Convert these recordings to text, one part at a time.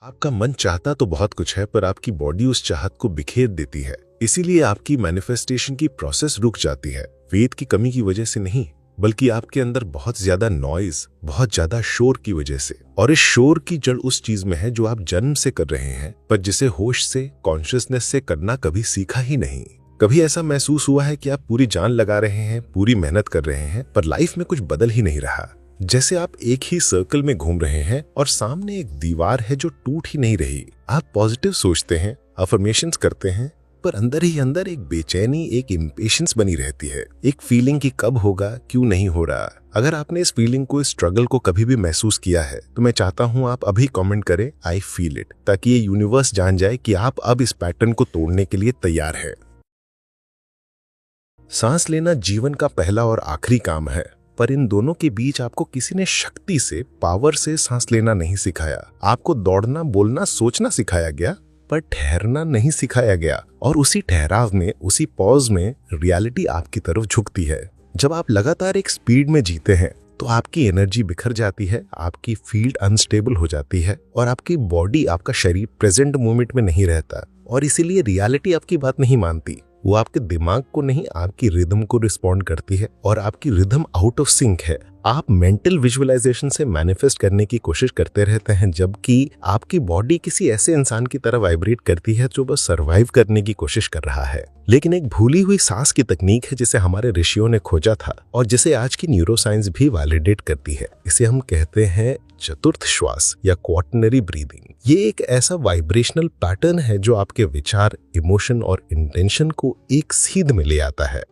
आपका मन चाहता तो बहुत कुछ है, पर आपकी बॉडी उस चाहत को बिखेर देती है। इसीलिए आपकी मैनिफेस्टेशन की प्रोसेस रुक जाती है। वेद की कमी की वजह से नहीं, बल्कि आपके अंदर बहुत ज्यादा नॉइज, बहुत ज्यादा शोर की वजह से। और इस शोर की जड़ उस चीज में है जो आप जन्म से कर रहे हैं, पर जिसे होश से, कॉन्शियसनेस से करना कभी सीखा ही नहीं। कभी ऐसा महसूस हुआ है कि आप पूरी जान लगा रहे हैं, पूरी मेहनत कर रहे हैं, पर लाइफ में कुछ बदल ही नहीं रहा। जैसे आप एक ही सर्कल में घूम रहे हैं और सामने एक दीवार है जो टूट ही नहीं रही। आप पॉजिटिव सोचते हैं, अफर्मेशंस करते हैं, पर अंदर ही अंदर एक बेचैनी, एक इम्पेशंस बनी रहती है। एक फीलिंग कि कब होगा, क्यों नहीं हो रहा। अगर आपने इस फीलिंग को, इस स्ट्रगल को कभी भी महसूस किया है, तो मैं चाहता हूं आप अभी कमेंट करें आई फील इट, ताकि ये यूनिवर्स जान जाए कि आप अब इस पैटर्न को तोड़ने के लिए तैयार है। सांस लेना जीवन का पहला और आखिरी काम है, पर इन दोनों के बीच आपको किसी ने शक्ति से, पावर से सांस लेना नहीं सिखाया। आपको दौड़ना, बोलना, सोचना सिखाया गया, पर ठहरना नहीं सिखाया गया। और उसी ठहराव में, उसी पॉज में रियलिटी आपकी तरफ झुकती है। जब आप लगातार एक स्पीड में जीते हैं तो आपकी एनर्जी बिखर जाती है, आपकी फील्ड अनस्टेबल हो जाती है और आपकी बॉडी, आपका शरीर प्रेजेंट मोमेंट में नहीं रहता। और इसीलिए रियलिटी आपकी बात नहीं मानती। वो आपके दिमाग को नहीं, आपकी रिदम को रिस्पॉन्ड करती है, और आपकी रिदम आउट ऑफ सिंक है। आप मेंटल विजुअलाइजेशन से मैनिफेस्ट करने की कोशिश करते रहते हैं, जबकि आपकी बॉडी किसी ऐसे इंसान की तरह वाइब्रेट करती है जो बस सर्वाइव करने की कोशिश कर रहा है। लेकिन एक भूली हुई सांस की तकनीक है जिसे हमारे ऋषियों ने खोजा था और जिसे आज की न्यूरोसाइंस भी वैलिडेट करती है। इसे हम कहते हैं चतुर्थ श्वास या क्वार्टनरी ब्रीदिंग। ये एक ऐसा वाइब्रेशनल पैटर्न है जो आपके विचार, इमोशन और इंटेंशन को एक सीध में ले आता है।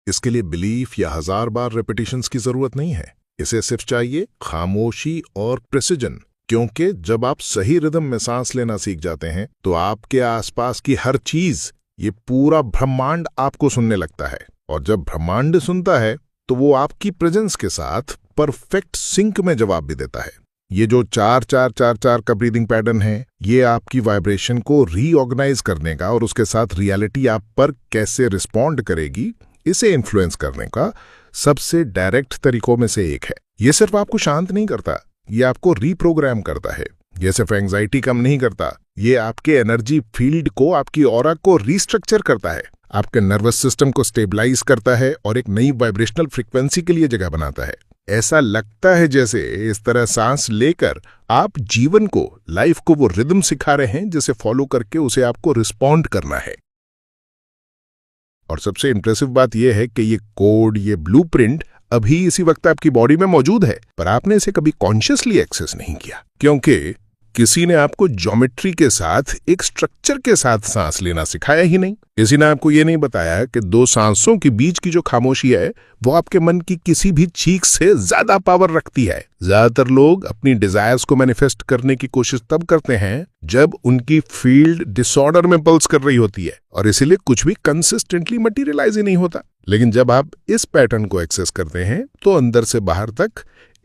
इसके लिए बिलीफ या 1000 बार रेपिटेशंस की जरूरत नहीं है। इसे सिर्फ चाहिए खामोशी और प्रिसिजन। क्योंकि जब आप सही रिदम में सांस लेना सीख जाते हैं तो आपके आसपास की हर चीज, ये पूरा ब्रह्मांड आपको सुनने लगता है। और जब ब्रह्मांड सुनता है तो वो आपकी प्रेजेंस के साथ परफेक्ट सिंक में जवाब भी देता है। ये जो 4-4-4-4 का ब्रीदिंग पैटर्न है, ये आपकी वाइब्रेशन को रीऑर्गेनाइज करने का और उसके साथ रियलिटी आप पर कैसे रिस्पॉन्ड करेगी, इसे इन्फ्लुएंस करने का सबसे डायरेक्ट तरीकों में से एक है। ये सिर्फ आपको शांत नहीं करता, ये आपको रीप्रोग्राम करता है। ये सिर्फ एंजाइटी कम नहीं करता, ये आपके एनर्जी फील्ड को, आपकी ऑरा को रीस्ट्रक्चर करता है, आपके नर्वस सिस्टम को स्टेबलाइज करता है और एक नई वाइब्रेशनल फ्रीक्वेंसी के लिए जगह बनाता है। ऐसा लगता है जैसे इस तरह सांस लेकर आप जीवन को, लाइफ को वो रिदम सिखा रहे हैं जिसे फॉलो करके उसे आपको रिस्पॉन्ड करना है। और सबसे इंप्रेसिव बात यह है कि ये कोड, ये ब्लूप्रिंट अभी इसी वक्त आपकी बॉडी में मौजूद है, पर आपने इसे कभी कॉन्शियसली एक्सेस नहीं किया, क्योंकि किसी ने आपको ज्योमेट्री के साथ, एक स्ट्रक्चर के साथ सांस लेना सिखाया ही नहीं। किसी ने आपको यह नहीं बताया कि दो सांसों के बीच की जो खामोशी है वो आपके मन की किसी भी चीख से ज्यादा पावर रखती है। ज्यादातर लोग अपनी डिजायर्स को मैनिफेस्ट करने की कोशिश तब करते हैं जब उनकी फील्ड डिसऑर्डर में पल्स कर रही होती है, और इसीलिए कुछ भी कंसिस्टेंटली मटेरियलाइज ही नहीं होता। लेकिन जब आप इस पैटर्न को एक्सेस करते हैं तो अंदर से बाहर तक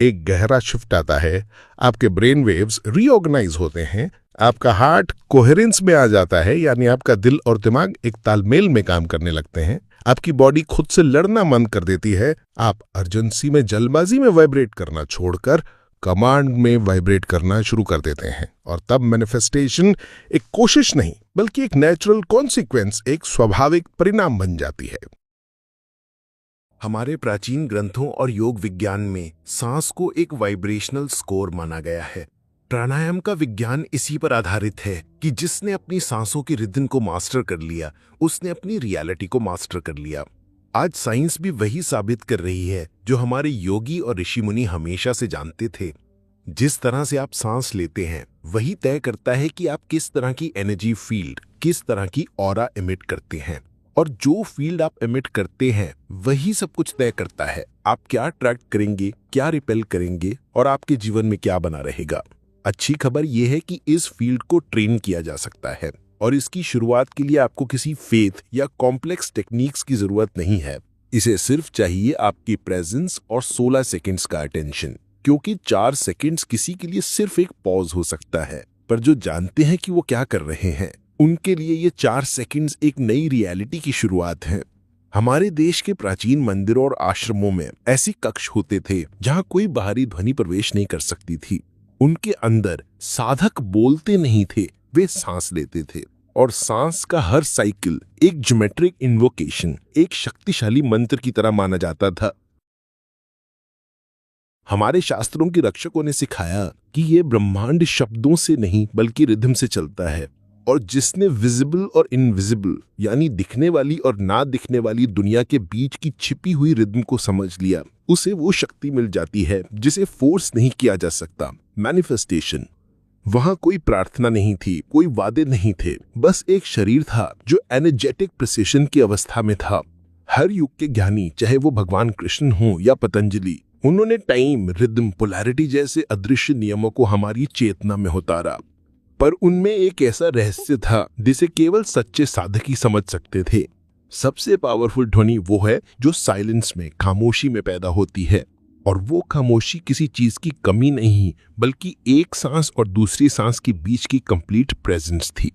एक गहरा शिफ्ट आता है, आपके ब्रेन वेव्स रीऑर्गेनाइज होते हैं, आपका हार्ट कोहेरेंस में आ जाता है, यानी आपका दिल और दिमाग एक तालमेल में काम करने लगते हैं, आपकी बॉडी खुद से लड़ना बंद कर देती है, आप अर्जेंसी में, जल्दबाजी में वाइब्रेट करना छोड़कर कमांड में वाइब्रेट करना शुरू कर देते हैं। और तब मैनिफेस्टेशन एक कोशिश नहीं, बल्कि एक नेचुरल कॉन्सिक्वेंस, एक स्वाभाविक परिणाम बन जाती है। हमारे प्राचीन ग्रंथों और योग विज्ञान में सांस को एक वाइब्रेशनल स्कोर माना गया है। प्राणायाम का विज्ञान इसी पर आधारित है कि जिसने अपनी सांसों की रिदम को मास्टर कर लिया, उसने अपनी रियलिटी को मास्टर कर लिया। आज साइंस भी वही साबित कर रही है जो हमारे योगी और ऋषि मुनि हमेशा से जानते थे। जिस तरह से आप सांस लेते हैं वही तय करता है कि आप किस तरह की एनर्जी फील्ड, किस तरह की ऑरा एमिट करते हैं। और जो फील्ड आप एमिट करते हैं वही सब कुछ तय करता है आप क्या अट्रैक्ट करेंगे, क्या रिपेल करेंगे और आपके जीवन में क्या बना रहेगा। अच्छी खबर यह है कि इस फील्ड को ट्रेन किया जा सकता है, और इसकी शुरुआत के लिए आपको किसी फेथ या कॉम्प्लेक्स टेक्निक्स की जरूरत नहीं है। इसे सिर्फ चाहिए आपकी प्रेजेंस और 16 सेकंड्स का अटेंशन। क्योंकि 4 सेकंड्स किसी के लिए सिर्फ एक पॉज हो सकता है, पर जो जानते हैं कि वो क्या कर रहे हैं, उनके लिए ये 4 सेकंड्स एक नई रियलिटी की शुरुआत है। हमारे देश के प्राचीन मंदिरों और आश्रमों में ऐसी कक्ष होते थे जहां कोई बाहरी ध्वनि प्रवेश नहीं कर सकती थी। उनके अंदर साधक बोलते नहीं थे, वे सांस लेते थे, और सांस का हर साइकिल एक ज्योमेट्रिक इन्वोकेशन, एक शक्तिशाली मंत्र की तरह माना जाता था। हमारे शास्त्रों के रक्षकों ने सिखाया कि यह ब्रह्मांड शब्दों से नहीं बल्कि रिदम से चलता है, और जिसने विजिबल और इनविजिबल यानी दिखने वाली और ना दिखने वाली दुनिया के बीच की छिपी हुई रिदम को समझ लिया, उसे वो शक्ति मिल जाती है जिसे फोर्स नहीं किया जा सकता, मैनिफेस्टेशन। वहां कोई प्रार्थना नहीं थी, कोई वादे नहीं थे, बस एक शरीर था जो एनर्जेटिक प्रिसिशन की अवस्था में था। हर युग के ज्ञानी, चाहे वो भगवान कृष्ण हो या पतंजलि, उन्होंने टाइम, रिदम, पोलैरिटी जैसे अदृश्य नियमों को हमारी चेतना में उतारा, पर उनमें एक ऐसा रहस्य था जिसे केवल सच्चे साधक ही समझ सकते थे। सबसे पावरफुल ध्वनि वो है जो साइलेंस में, खामोशी में पैदा होती है, और वो खामोशी किसी चीज की कमी नहीं बल्कि एक सांस और दूसरी सांस के बीच की कंप्लीट प्रेजेंस थी।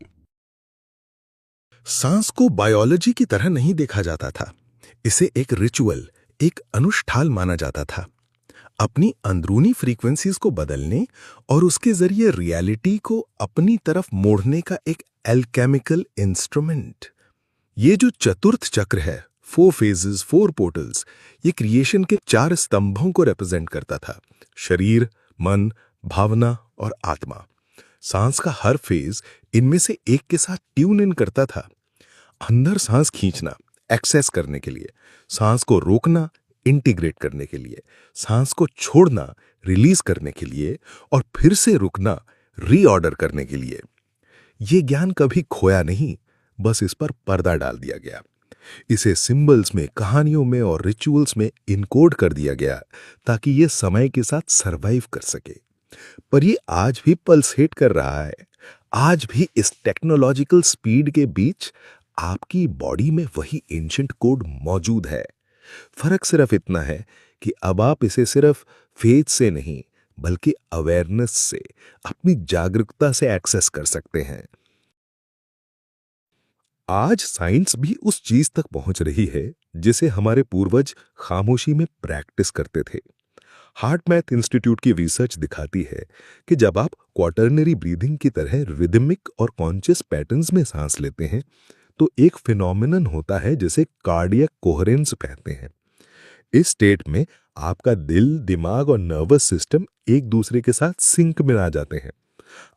सांस को बायोलॉजी की तरह नहीं देखा जाता था, इसे एक रिचुअल, एक अनुष्ठान माना जाता था। अपनी अंदरूनी फ्रीक्वेंसीज को बदलने और उसके जरिए रियलिटी को अपनी तरफ मोड़ने का एक एल्केमिकल इंस्ट्रूमेंट। ये जो चतुर्थ चक्र है, 4 phases, 4 portals, ये क्रिएशन के 4 स्तंभों को रिप्रेजेंट करता था: शरीर, मन, भावना और आत्मा। सांस का हर फेज इनमें से एक के साथ ट्यून इन करता था। अंदर सांस खींचना, एक्सेस करने के लिए; सांस को रोकना, इंटीग्रेट करने के लिए; सांस को छोड़ना, रिलीज करने के लिए; और फिर से रुकना, रीऑर्डर करने के लिए। ये ज्ञान कभी खोया नहीं, बस इस पर पर्दा डाल दिया गया। इसे सिंबल्स में, कहानियों में और रिचुअल्स में इनकोड कर दिया गया ताकि ये समय के साथ सरवाइव कर सके। पर ये आज भी पल्सेट कर रहा है। आज भी इस टेक्नोलॉजिकल स्पीड के बीच आपकी बॉडी में वही एंशिएंट कोड मौजूद है। फर्क सिर्फ इतना है कि अब आप इसे सिर्फ फेथ से नहीं बल्कि अवेयरनेस से, अपनी जागरूकता से एक्सेस कर सकते हैं। आज साइंस भी उस चीज तक पहुंच रही है जिसे हमारे पूर्वज खामोशी में प्रैक्टिस करते थे। हार्ट मैथ इंस्टीट्यूट की रिसर्च दिखाती है कि जब आप क्वार्टरनरी ब्रीदिंग की तरह रिदमिक और कॉन्शियस पैटर्न्स में सांस लेते हैं तो एक फिनोमिनन होता है जिसे कार्डियक कोहेरेंस कहते हैं। इस स्टेट में आपका दिल, दिमाग और नर्वस सिस्टम एक दूसरे के साथ सिंक में आ जाते हैं।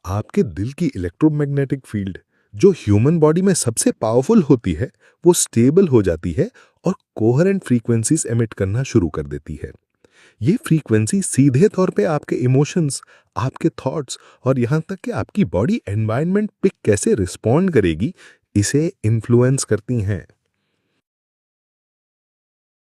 आपके दिल की इलेक्ट्रोमैग्नेटिक फील्ड, जो ह्यूमन बॉडी में सबसे पावरफुल होती है, वो स्टेबल हो जाती है और कोहेरेंट फ्रीक्वेंसीज एमिट करना शुरू कर देती है। ये फ्रीक्वेंसी सीधे तौर पे आपके इमोशंस, आपके थॉट्स और यहाँ तक कि आपकी बॉडी एनवायरनमेंट पे कैसे रिस्पॉन्ड करेगी, इसे इन्फ्लुएंस करती हैं।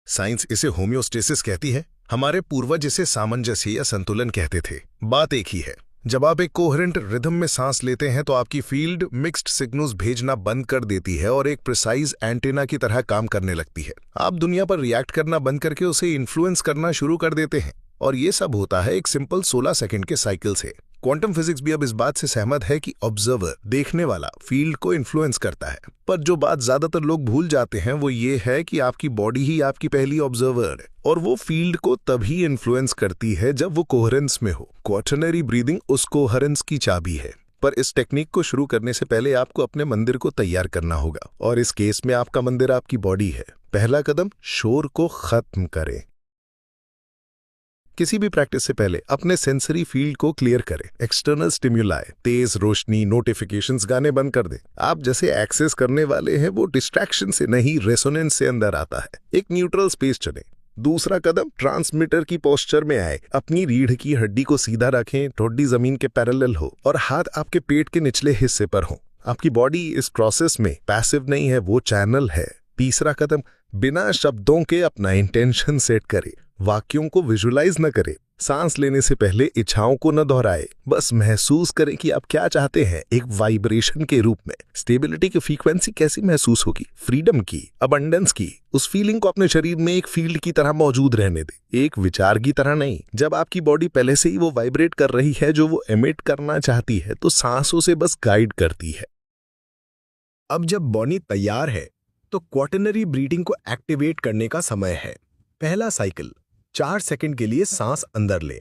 साइंस इसे होम्योस्टेसिस कहती है। हमारे पूर्वज इसे सामंजस्य या संतुलन कहते थे। बात एक ही है। जब आप एक कोहेरेंट रिदम में सांस लेते हैं तो आपकी फील्ड मिक्स्ड सिग्नल्स भेजना बंद कर देती है और एक प्रिसाइज एंटेना की तरह काम करने लगती है। आप दुनिया पर रिएक्ट करना बंद करके उसे इन्फ्लुएंस करना शुरू कर देते हैं, और ये सब होता है एक सिंपल 16 सेकंड के साइकिल से। क्वांटम फिजिक्स भी अब इस बात से सहमत है कि ऑब्जर्वर, देखने वाला, फील्ड को इन्फ्लुएंस करता है। पर जो बात ज्यादातर लोग भूल जाते हैं वो ये है कि आपकी बॉडी ही आपकी पहली ऑब्जर्वर है, और वो फील्ड को तभी इन्फ्लुएंस करती है जब वो कोहेरेंस में हो। क्वार्टरनरी ब्रीदिंग उस कोहेरेंस की चाबी है। पर इस टेक्निक को शुरू करने से पहले आपको अपने मंदिर को तैयार करना होगा, और इस केस में आपका मंदिर आपकी बॉडी है। पहला कदम, शोर को खत्म करें। किसी भी प्रैक्टिस से पहले अपने सेंसरी फील्ड को क्लियर करें। एक्सटर्नल स्टिम्युलाई, तेज रोशनी, नोटिफिकेशंस, गाने बंद कर दें। आप जैसे एक्सेस करने वाले हैं वो डिस्ट्रैक्शन से नहीं, रेसोनेंस से अंदर आता है। एक न्यूट्रल स्पेस चुनें। दूसरा कदम, ट्रांसमीटर की पोस्चर में आए। अपनी रीढ़ की हड्डी को सीधा रखें, ठोडी जमीन के पैरेलल हो और हाथ आपके पेट के निचले हिस्से पर हो। आपकी बॉडी इस प्रोसेस में पैसिव नहीं है, वो चैनल है। तीसरा कदम, बिना शब्दों के अपना इंटेंशन सेट करें। वाक्यों को विजुलाइज न करें। सांस लेने से पहले इच्छाओं को न दोहराए, बस महसूस करें कि आप क्या चाहते हैं, एक वाइब्रेशन के रूप में। स्टेबिलिटी की फ्रीक्वेंसी कैसी महसूस होगी? फ्रीडम की, अबंडेंस की। उस फीलिंग को अपने शरीर में एक फील्ड की तरह मौजूद रहने दें, एक विचार की तरह नहीं। जब आपकी बॉडी पहले से ही वो वाइब्रेट कर रही है जो वो एमिट करना चाहती है, तो सांसों से बस गाइड करती है। अब जब बॉडी तैयार है तो क्वार्टरनरी ब्रीदिंग को एक्टिवेट करने का समय है। पहला साइकिल, 4 सेकंड के लिए सांस अंदर ले,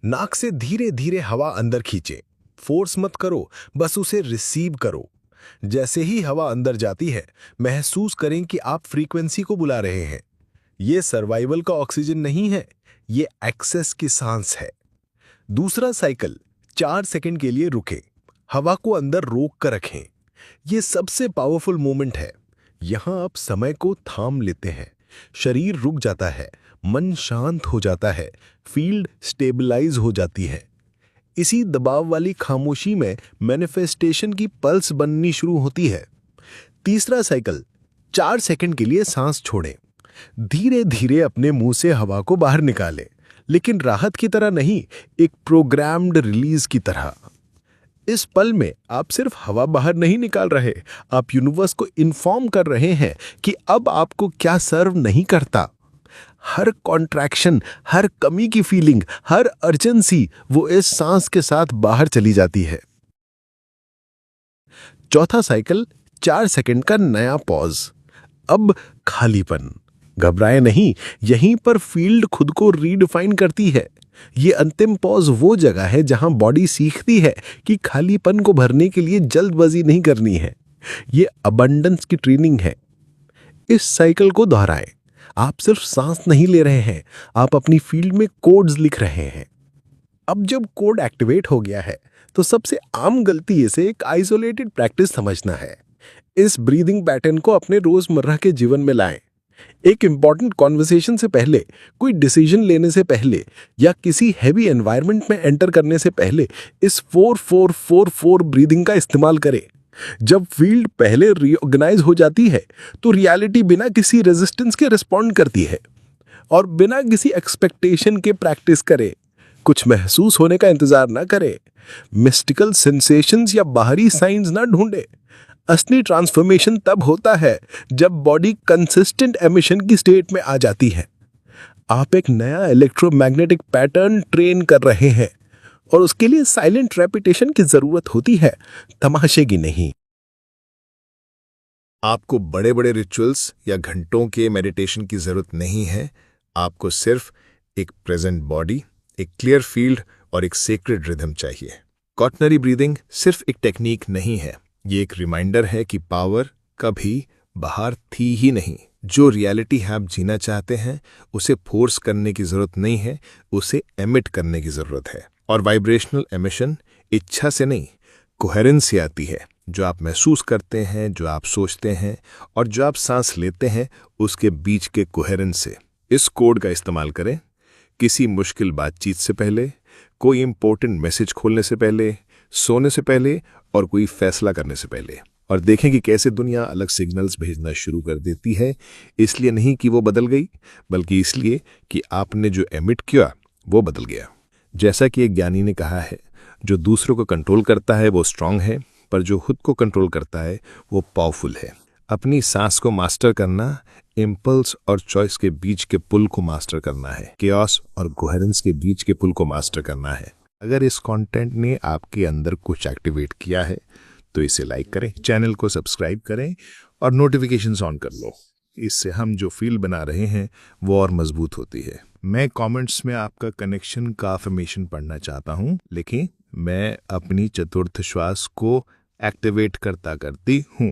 नाक से धीरे धीरे हवा अंदर खींचें। फोर्स मत करो, बस उसे रिसीव करो। जैसे ही हवा अंदर जाती है, महसूस करें कि आप फ्रीक्वेंसी को बुला रहे हैं। ये सर्वाइवल का ऑक्सीजन नहीं है, ये एक्सेस की सांस है। दूसरा साइकिल, 4 सेकंड के लिए रुकें। हवा को अंदर रोक कर रखें। ये सबसे पावरफुल मोमेंट है। यहां आप समय को थाम लेते हैं, शरीर रुक जाता है, मन शांत हो जाता है, फील्ड स्टेबलाइज हो जाती है। इसी दबाव वाली खामोशी में मैनिफेस्टेशन की पल्स बननी शुरू होती है। तीसरा साइकिल, 4 सेकंड के लिए सांस छोड़ें। धीरे धीरे अपने मुंह से हवा को बाहर निकालें, लेकिन राहत की तरह नहीं, एक प्रोग्राम्ड रिलीज की तरह। इस पल में आप सिर्फ हवा बाहर नहीं निकाल रहे, आप यूनिवर्स को इन्फॉर्म कर रहे हैं कि अब आपको क्या सर्व नहीं करता। हर कॉन्ट्रैक्शन, हर कमी की फीलिंग, हर अर्जेंसी वो इस सांस के साथ बाहर चली जाती है। चौथा साइकिल, 4 सेकंड का नया पॉज। अब खालीपन। घबराए नहीं, यहीं पर फील्ड खुद को रीडिफाइन करती है। ये अंतिम पॉज वो जगह है जहां बॉडी सीखती है कि खालीपन को भरने के लिए जल्दबाजी नहीं करनी है। ये अबंडेंस की ट्रेनिंग है। इस साइकिल को दोहराएं। आप सिर्फ सांस नहीं ले रहे हैं, आप अपनी फील्ड में कोड्स लिख रहे हैं। अब जब कोड एक्टिवेट हो गया है, तो सबसे आम गलती इसे एक आइसोलेटेड प्रैक्टिस समझना है। इस ब्रीदिंग पैटर्न को अपने रोजमर्रा के जीवन में लाएं। एक इंपॉर्टेंट कॉन्वर्सेशन से पहले, कोई डिसीजन लेने से पहले या किसी हैवी एनवायरनमेंट में एंटर करने से पहले इस 4-4-4-4 ब्रीदिंग का इस्तेमाल करें। जब फील्ड पहले रीऑर्गेनाइज हो जाती है, तो रियलिटी बिना किसी रेजिस्टेंस के रिस्पॉन्ड करती है। और बिना किसी एक्सपेक्टेशन के प्रैक्टिस करें। कुछ महसूस होने का इंतजार ना करें। मिस्टिकल सेंसेशंस या बाहरी साइंस ना ढूंढे। असली ट्रांसफॉर्मेशन तब होता है जब बॉडी कंसिस्टेंट एमिशन की स्टेट में आ जाती है। आप एक नया इलेक्ट्रोमैग्नेटिक पैटर्न ट्रेन कर रहे हैं, और उसके लिए साइलेंट रेपिटेशन की जरूरत होती है, तमाशे की नहीं। आपको बड़े बड़े रिचुअल्स या घंटों के मेडिटेशन की जरूरत नहीं है। आपको सिर्फ एक प्रेजेंट बॉडी, एक क्लियर फील्ड और एक सेक्रेड रिदम चाहिए। कॉर्टनरी ब्रीदिंग सिर्फ एक टेक्निक नहीं है, ये एक रिमाइंडर है कि पावर कभी बाहर थी ही नहीं। जो रियलिटी आप जीना चाहते हैं, उसे फोर्स करने की जरूरत नहीं है, उसे एमिट करने की जरूरत है। और वाइब्रेशनल एमिशन इच्छा से नहीं, कोहेरेंस से आती है। जो आप महसूस करते हैं, जो आप सोचते हैं और जो आप सांस लेते हैं, उसके बीच के कोहेरेंस से। इस कोड का इस्तेमाल करें किसी मुश्किल बातचीत से पहले, कोई इंपॉर्टेंट मैसेज खोलने से पहले, सोने से पहले और कोई फैसला करने से पहले। और देखें कि कैसे दुनिया अलग सिग्नल्स भेजना शुरू कर देती है। इसलिए नहीं कि वो बदल गई, बल्कि इसलिए कि आपने जो एमिट किया वो बदल गया। जैसा कि एक ज्ञानी ने कहा है, जो दूसरों को कंट्रोल करता है वो स्ट्रांग है, पर जो खुद को कंट्रोल करता है वो पावरफुल है। अपनी सांस को मास्टर करना इम्पल्स और चॉइस के बीच के पुल को मास्टर करना है। केओस और कोहेरेंस के बीच के पुल को मास्टर करना है। अगर इस कंटेंट ने आपके अंदर कुछ एक्टिवेट किया है तो इसे लाइक करें, चैनल को सब्सक्राइब करें और नोटिफिकेशंस ऑन कर लो। इससे हम जो फील बना रहे हैं वो और मजबूत होती है। मैं कमेंट्स में आपका कनेक्शन का अफर्मेशन पढ़ना चाहता हूँ, लेकिन मैं अपनी चतुर्थ श्वास को एक्टिवेट करती हूँ।